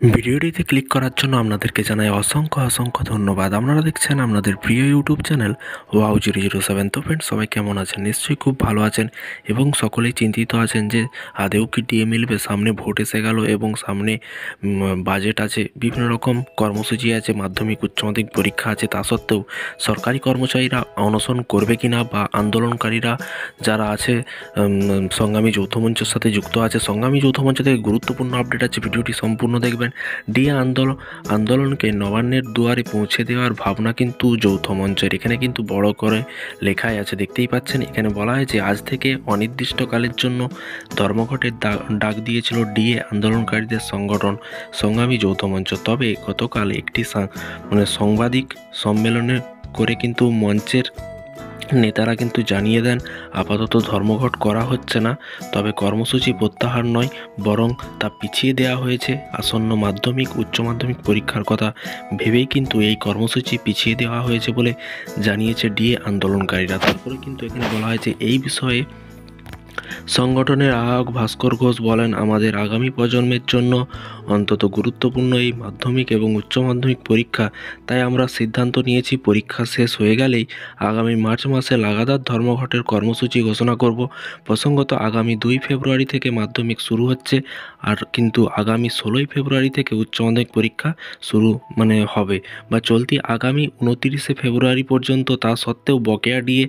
ভিডিওটিতে ক্লিক করার জন্য আপনাদেরকে জানাই অসংখ্য ধন্যবাদ। আপনারা দেখছেন আপনাদের প্রিয় ইউটিউব চ্যানেল ওয়াও 007। তো ফ্রেন্ডস, সবাই কেমন আছেন? নিশ্চয়ই খুব ভালো আছেন এবং সকলেই চিন্তিত আছেন যে আদৌ কি ডিএ মিলবে। সামনে ভোট এসে গেল এবং সামনে বাজেট আছে, বিভিন্ন রকম কর্মসূচি আছে, মাধ্যমিক উচ্চ মাধ্যমিক পরীক্ষা আছে। তা সত্ত্বেও সরকারি কর্মচারীরা অনশন করবে কিনা বা আন্দোলনকারীরা যারা আছে সংগ্রামী যৌথ মঞ্চের সাথে যুক্ত আছে, সংগ্রামী যৌথ মঞ্চ থেকে গুরুত্বপূর্ণ আপডেট আছে, ভিডিওটি সম্পূর্ণ দেখবেন। ডিএ আন্দোলনকে নবান্নের দুয়ারে পৌঁছে দেওয়ার ভাবনা কিন্তু যৌথ মঞ্চের। এখানে কিন্তু বড় করে লেখাই আছে, দেখতেই পাচ্ছেন। এখানে বলা হয়েছে আজ থেকে অনির্দিষ্টকালের জন্য ধর্মঘটের ডাক দিয়েছিল ডিএ আন্দোলনকারীদের সংগঠন সংগ্রামী যৌথ মঞ্চ। তবে গতকাল একটি সাংবাদিক সম্মেলনে করে কিন্তু মঞ্চের নেতারা কিন্তু জানিয়ে দেন আপাতত ধর্মঘট করা হচ্ছে না, তবে কর্মসূচি প্রত্যাহার নয়, বরং তা পিছিয়ে দেওয়া হয়েছে। আসন্ন মাধ্যমিক উচ্চ মাধ্যমিক পরীক্ষার কথা ভেবেই কিন্তু এই কর্মসূচি পিছিয়ে দেওয়া হয়েছে বলে জানিয়েছে ডিএ আন্দোলনকারীরা। তারপরে কিন্তু এখানে বলা হয়েছে এই বিষয়ে সংগঠনের আহ্বায়ক ভাস্কর ঘোষ বলেন, আমাদের আগামী প্রজন্মের জন্য অন্তত গুরুত্বপূর্ণ এই মাধ্যমিক এবং উচ্চ মাধ্যমিক পরীক্ষা। তাই আমরা সিদ্ধান্ত নিয়েছি পরীক্ষা শেষ হয়ে গেলেই আগামী মার্চ মাসে লাগাতার ধর্মঘটের কর্মসূচি ঘোষণা করব। প্রসঙ্গত আগামী 2 ফেব্রুয়ারি থেকে মাধ্যমিক শুরু হচ্ছে, আর কিন্তু আগামী 16 ফেব্রুয়ারি থেকে উচ্চ মাধ্যমিক পরীক্ষা শুরু হবে বা চলতি আগামী 29 ফেব্রুয়ারি পর্যন্ত। তা সত্ত্বেও বকেয়া ডিএ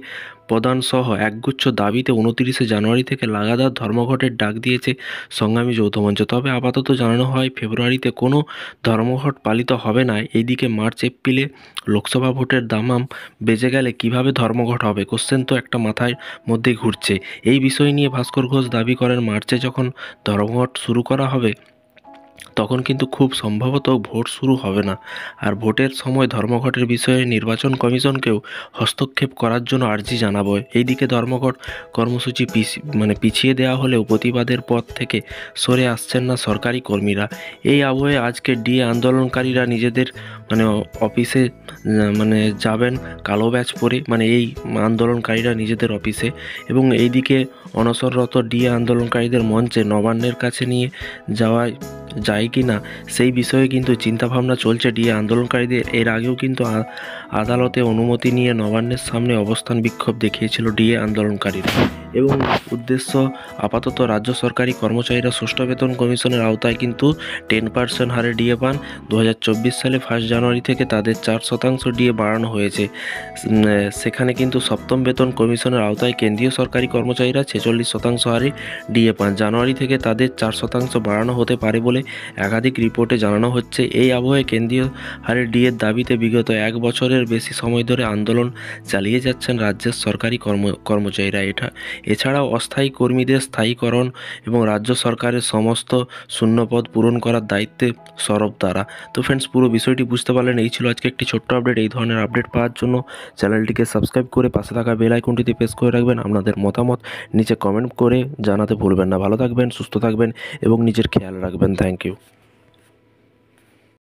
প্রদান সহ একগুচ্ছ দাবিতে 29 জানুয়ারি থেকে লাগাতার ধর্মঘটের ডাক দিয়েছে সংগ্রামী যৌথ মঞ্চ। তবে আপাতত জানানো হয় ফেব্রুয়ারিতে কোনো ধর্মঘট পালিত হবে না। এইদিকে মার্চ এপ্রিলে লোকসভা ভোটের দামাম বেজে গেলে কিভাবে ধর্মঘট হবে, কোশ্চেন তো একটা মাথার মধ্যে ঘুরছে। এই বিষয় নিয়ে ভাস্কর ঘোষ দাবি করেন, মার্চে যখন ধর্মঘট শুরু করা হবে তখন কিন্তু খুব সম্ভবত ভোট শুরু হবে না, আর ভোটের সময় ধর্মঘটের বিষয়ে নির্বাচন কমিশনকেও হস্তক্ষেপ করার জন্য আর্জি জানাবো। এইদিকে ধর্মঘট কর্মসূচি পিছিয়ে দেওয়া হলেও প্রতিবাদের পথ থেকে সরে আসছেন না সরকারি কর্মীরা। এই আবহে আজকে ডিএ আন্দোলনকারীরা নিজেদের অফিসে যাবেন কালো ব্যাজ পরে, এই আন্দোলনকারীরা নিজেদের অফিসে। এবং এইদিকে অনশনরত ডিএ আন্দোলনকারীদের মঞ্চে নবান্নের কাছে নিয়ে যায় কি না সেই বিষয়ে কিন্তু চিন্তাভাবনা চলছে ডিএ আন্দোলনকারীদের। এর আগেও কিন্তু আদালতে অনুমতি নিয়ে নবান্নের সামনে অবস্থান বিক্ষোভ দেখিয়েছিল ডিএ আন্দোলনকারীরা। এবং উদ্দেশ্য আপাতত রাজ্য সরকারি কর্মচারীরা ষষ্ঠ বেতন কমিশনের আওতায় কিন্তু 10% হারে ডিএ পান। 2024 সালে 1 জানুয়ারি থেকে তাদের 4% ডিএ বাড়ানো হয়েছে। সেখানে কিন্তু সপ্তম বেতন কমিশনের আওতায় কেন্দ্রীয় সরকারি কর্মচারীরা 46% হারে ডিএ পান। জানুয়ারি থেকে তাদের 4% বাড়ানো হতে পারে বলে একাধিক রিপোর্টে জানানো হচ্ছে। এই আবহে কেন্দ্রীয় হারে ডিএর দাবিতে বিগত 1 বছরের বেশি সময় ধরে আন্দোলন চালিয়ে যাচ্ছেন রাজ্যের সরকারি কর্মচারীরা। এছাড়াও অস্থায়ী কর্মীদের স্থায়ীকরণ এবং রাজ্য সরকারের সমস্ত শূন্যপদ পূরণ করার দায়িত্বে সরব তারা। তো ফ্রেন্ডস, পুরো বিষয়টি বুঝতে পারলেন। এই ছিল আজকে একটি ছোট্ট আপডেট। এই ধরনের আপডেট পাওয়ার জন্য চ্যানেলটিকে সাবস্ক্রাইব করে পাশে থাকা বেল আইকনটিতে প্রেস করে রাখবেন। আপনাদের মতামত নিচে কমেন্ট করে জানাতে ভুলবেন না। ভালো থাকবেন, সুস্থ থাকবেন এবং নিজের খেয়াল রাখবেন। Thank you.